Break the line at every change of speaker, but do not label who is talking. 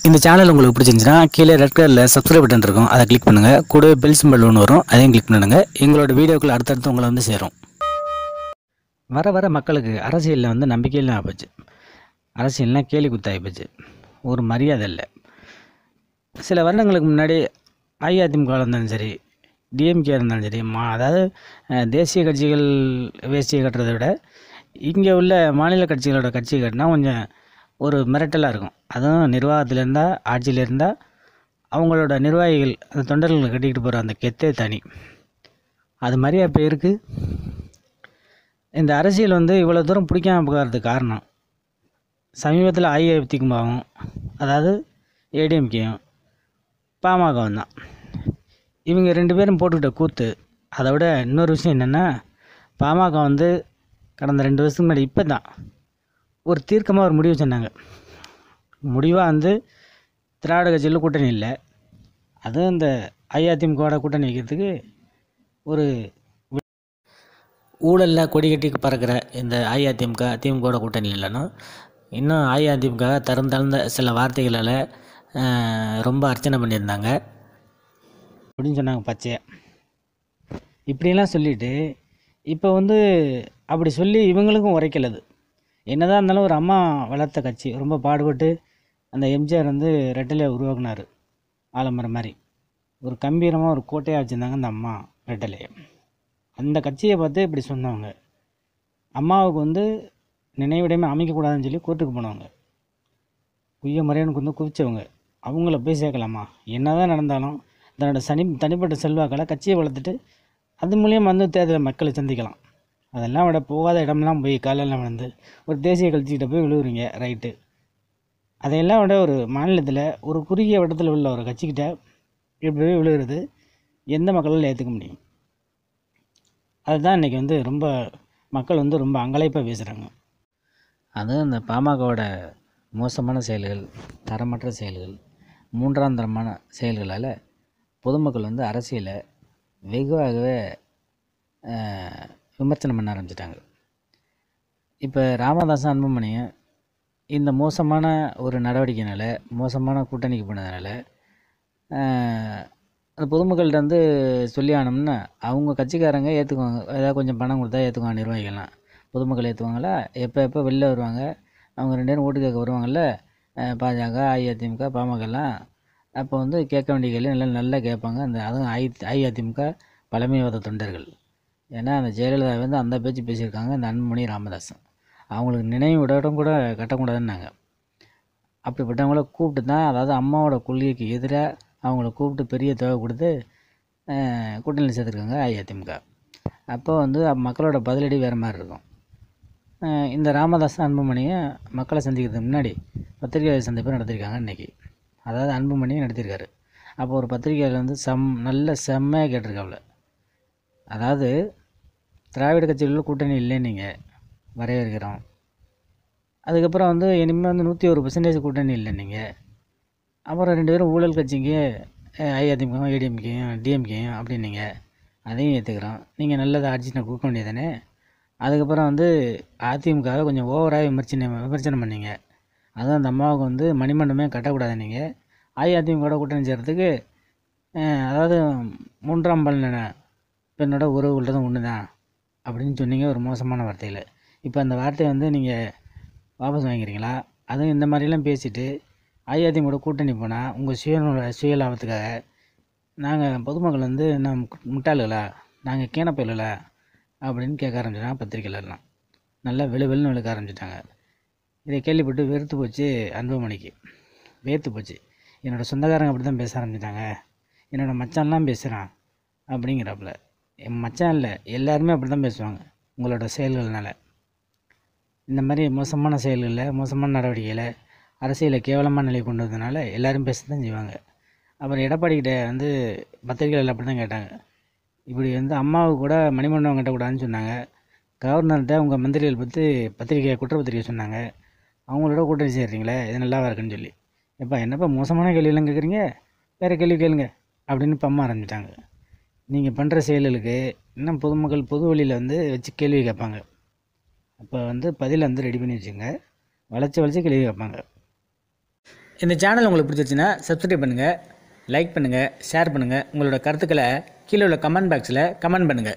இந்த சேனல் உங்களுக்கு பிடிச்சிருந்துச்சுன்னா கீழே ரெட் கலரில் சப்ஸ்கிரைப் பட்டன் இருக்கும், அதை கிளிக் பண்ணுங்கள். கூடவே பெல் சிம்பல் ஒன்று வரும், அதையும் கிளிக் பண்ணுங்கள். எங்களோட வீடியோக்கள் அடுத்தடுத்து உங்களை வந்து சேரும். வர வர மக்களுக்கு அரசியலில் வந்து நம்பிக்கையெல்லாம் ஆகிப்போச்சு. அரசியல்னால் கேலி குத்தாகி போச்சு, ஒரு மரியாதை இல்லை. சில வருடங்களுக்கு முன்னாடி அஇஅதிமுக இருந்தாலும் சரி, டிஎம்கே இருந்தாலும் சரி, அதாவது தேசிய கட்சிகள் வேஷ்டியை கட்டுறதை விட இங்கே உள்ள மாநில கட்சிகளோட கட்சியை கட்டினா கொஞ்சம் ஒரு மிரட்டலாக இருக்கும். அதுவும் நிர்வாகத்தில் இருந்தால், ஆட்சியில் இருந்தால் அவங்களோட நிர்வாகிகள் அந்த தொண்டர்களை கட்டிக்கிட்டு போகிற அந்த கெத்தே தனி. அது மாதிரியா இப்போ இருக்குது. இந்த அரசியல் வந்து இவ்வளோ தூரம் பிடிக்காம போகிறதுக்கு காரணம் சமீபத்தில் அஇஅதிமுகவும், அதாவது ஏடிஎம்கேயும் பாமகவும் தான். இவங்க ரெண்டு பேரும் போட்டுக்கிட்ட கூத்து. அதை விட இன்னொரு விஷயம் என்னென்னா, பாமக வந்து கடந்த 2 வருஷத்துக்கு முன்னாடி இப்போ தான் ஒரு தீர்க்கமாக ஒரு முடிவு சொன்னாங்க. முடிவாக வந்து திராவிட கட்சியில் கூட்டணி இல்லை, அதுவும் இந்த அஇஅதிமுகவோட கூட்டணி வைக்கிறதுக்கு ஒரு ஊழலில் கொடி கட்டி பறக்கிற இந்த அஇஅதிமுக திமுகவோட கூட்டணி இல்லைன்னா இன்னும் அஇஅதிமுக தகுந்த சில வார்த்தைகளால் ரொம்ப அர்ச்சனை பண்ணியிருந்தாங்க அப்படின்னு சொன்னாங்க பச்சையாக. இப்படியெல்லாம் சொல்லிவிட்டு இப்போ வந்து அப்படி சொல்லி இவங்களுக்கும் உரைக்கலது. என்னதான் இருந்தாலும் ஒரு அம்மா வளர்த்த கட்சி, ரொம்ப பாடுபட்டு அந்த எம்ஜிஆர் வந்து ரெட்டலையை உருவாக்குனார். ஆலமரம் மாதிரி ஒரு கம்பீரமாக ஒரு கோட்டையாக வச்சுருந்தாங்க அந்த அம்மா ரெட்டலையை. அந்த கட்சியை பார்த்து இப்படி சொன்னவங்க அம்மாவுக்கு வந்து நினைவிடமே அமைக்கக்கூடாதுன்னு சொல்லி கோர்ட்டுக்கு போனவங்க, குய்ய மறையனுக்கு வந்து குவிச்சவங்க, அவங்கள போய் சேர்க்கலாமா? என்ன தான் நடந்தாலும் தன்னோட தனிப்பட்ட செல்வாக்களை கட்சியை வளர்த்துட்டு அது மூலியம் வந்து தேர்தலை மக்களை சந்திக்கலாம். அதெல்லாம் விட போகாத இடம்லாம் போய் காலெல்லாம் வந்து ஒரு தேசிய கட்சிக்கிட்ட போய் விழுவுறீங்க, ரைட்டு. அதையெல்லாம் விட ஒரு மாநிலத்தில் ஒரு குறுகிய வட்டத்தில் உள்ள ஒரு கட்சிக்கிட்ட இப்படி போய் விழுகிறது எந்த மக்களால் ஏற்றுக்க முடியும்? அதுதான் இன்றைக்கி வந்து ரொம்ப மக்கள் வந்து ரொம்ப அங்கலாய்ப்பாக பேசுகிறாங்க. அதுவும் இந்த பாமகவோட மோசமான செயல்கள், தரமற்ற செயல்கள், மூன்றாம் தரமான செயல்களால் பொதுமக்கள் வந்து அரசியலை வெகுவாகவே விமர்சனம் பண்ண ஆரம்பிச்சிட்டாங்க. இப்போ ராமதாஸ் அன்புமணியும் இந்த மோசமான ஒரு நடவடிக்கையினால், மோசமான கூட்டணிக்கு போனதுனால அந்த பொதுமக்கள்கிட்ட வந்து சொல்லி ஆனோம்னா அவங்க கட்சிக்காரங்க ஏற்றுக்குவாங்க. ஏதாவது கொஞ்சம் பணம் கொடுத்தா ஏற்றுக்குவாங்க. நிர்வாகிகள்லாம் பொதுமக்கள் ஏற்றுவாங்களா? எப்போ வெளில வருவாங்க, அவங்க 2 பேரும் ஓட்டு கேட்க வருவாங்கள்ல, பாஜக, அஇஅதிமுக, பாமகலாம். அப்போ வந்து கேட்க வேண்டிய கேள்வி நல்லா கேட்பாங்க. அதுவும் அஇஅதிமுக பழமைவாத தொண்டர்கள். ஏன்னா அந்த ஜெயலலிதா வந்து அந்த பேச்சு பேசியிருக்காங்க, இந்த அன்புமணி ராமதாஸும். அவங்களுக்கு நினைவு இடம் கூட கட்டக்கூடாதுன்னாங்க. அப்படிப்பட்டவங்கள கூப்பிட்டு தான், அதாவது அம்மாவோட கொள்கைக்கு எதிராக அவங்கள கூப்பிட்டு பெரிய தொகை கொடுத்து கூட்டணியில் சேர்த்துருக்காங்க அஇஅதிமுக. அப்போ வந்து மக்களோட பதிலடி வேறு மாதிரி இருக்கும். இந்த ராமதாஸ் அன்புமணியை மக்களை சந்திக்கிறதுக்கு முன்னாடி பத்திரிகை சந்திப்பு நடத்தியிருக்காங்க இன்றைக்கி. அதாவது அன்புமணியும் நடத்தியிருக்காரு. அப்போ ஒரு பத்திரிகையில் வந்து நல்ல செம்மையாக கேட்டிருக்காப்புல. அதாவது திராவிட கட்சிகளில் கூட்டணி இல்லைன்னு நீங்கள் வரவேற்கிறோம், அதுக்கப்புறம் வந்து இனிமேல் வந்து 101% கூட்டணி இல்லை நீங்கள், அப்புறம் 2 பேரும் ஊழல் கட்சிங்க அஇஅதிமுக, ஏடிஎம்கேயும் டிஎம்கேயும் அப்படின்னீங்க, அதையும் ஏற்றுக்கிறோம். நீங்கள் நல்லதை ஆட்சியை கொடுக்க வேண்டியதானே. அதுக்கப்புறம் வந்து அதிமுகவை கொஞ்சம் ஓவராக விமர்சனம் பண்ணீங்க. அதுவும் அந்த அம்மாவுக்கு வந்து மணிமண்டபமே கட்டக்கூடாது. நீங்கள் அஇஅதிமுக கூட்டணி செய்கிறதுக்கு அதாவது 3ஆம் பாலின பெண்ணோட உறவு உள்ளதும் ஒன்று தான் அப்படின்னு சொன்னீங்க, ஒரு மோசமான வார்த்தையில். இப்போ அந்த வார்த்தையை வந்து நீங்கள் வாபஸ் வாங்கிக்கிறீங்களா? அதுவும் இந்த மாதிரிலாம் பேசிவிட்டு அஇஅதிமுக கூட்டணி போனால் உங்கள் சுய லாபத்துக்காக நாங்கள் பொதுமக்கள் வந்து நம்ம முட்டாளுகளா, நாங்கள் கேனப்பயிலா அப்படின்னு கேட்க ஆரம்பிச்சிட்டாங்க. பத்திரிக்கையிலலாம் நல்லா வெளுன்னு விழுக்க ஆரம்பிச்சிட்டாங்க. இதை கேள்விப்பட்டு வெறுத்து போச்சு அன்புமணிக்கு, வேர்த்து போச்சு. என்னோடய சொந்தக்காரங்க அப்படி தான் பேச ஆரம்பிச்சிட்டாங்க, என்னோடய மச்சான்லாம் பேசுகிறான் அப்படிங்கிறாப்புல. என் மச்சான் இல்லை, எல்லாருமே அப்படி தான் பேசுவாங்க உங்களோட செயல்கள்னால. இந்த மாதிரி மோசமான செயல்களில், மோசமான நடவடிக்கையில் அரசியலை கேவலமான நிலை கொண்டு வந்ததுனால எல்லோரும் பேச தான் செய்வாங்க. அப்புறம் எடப்பாடிக்கிட்ட வந்து பத்திரிகைகள் அப்படி தான் கேட்டாங்க, இப்படி வந்து அம்மாவுக்கு கூட மணிமண்டபம் கட்டக்கூடாதுன்னு சொன்னாங்க, கவர்னர்கிட்ட உங்கள் மந்திரிகள் பற்றி குற்றப்பத்திரிகை சொன்னாங்க, அவங்களோட கூட்டணி சேர்றீங்களே, இது நல்லாவா இருக்குன்னு சொல்லி. எப்பா என்னப்பா மோசமான கேள்வியெல்லாம் கேட்குறீங்க, வேறு கேள்வி கேளுங்க அப்படின்னு இப்போ அம்மா ஆரம்பிச்சிட்டாங்க. நீங்கள் பண்ணுற செயல்களுக்கு இன்னும் பொதுமக்கள் பொது வழியில் வந்து வச்சு கேள்வி கேட்பாங்க. அப்போ வந்து பதிலை வந்து ரெடி பண்ணி வச்சுங்க, வளைச்சி கேள்வி கேட்பாங்க. இந்த சேனல் உங்களுக்கு பிடிச்சிருச்சுன்னா சப்ஸ்கிரைப் பண்ணுங்கள், லைக் பண்ணுங்கள், ஷேர் பண்ணுங்கள். உங்களோட கருத்துக்களை கீழே உள்ள கமெண்ட் பாக்ஸில் கமெண்ட் பண்ணுங்கள்.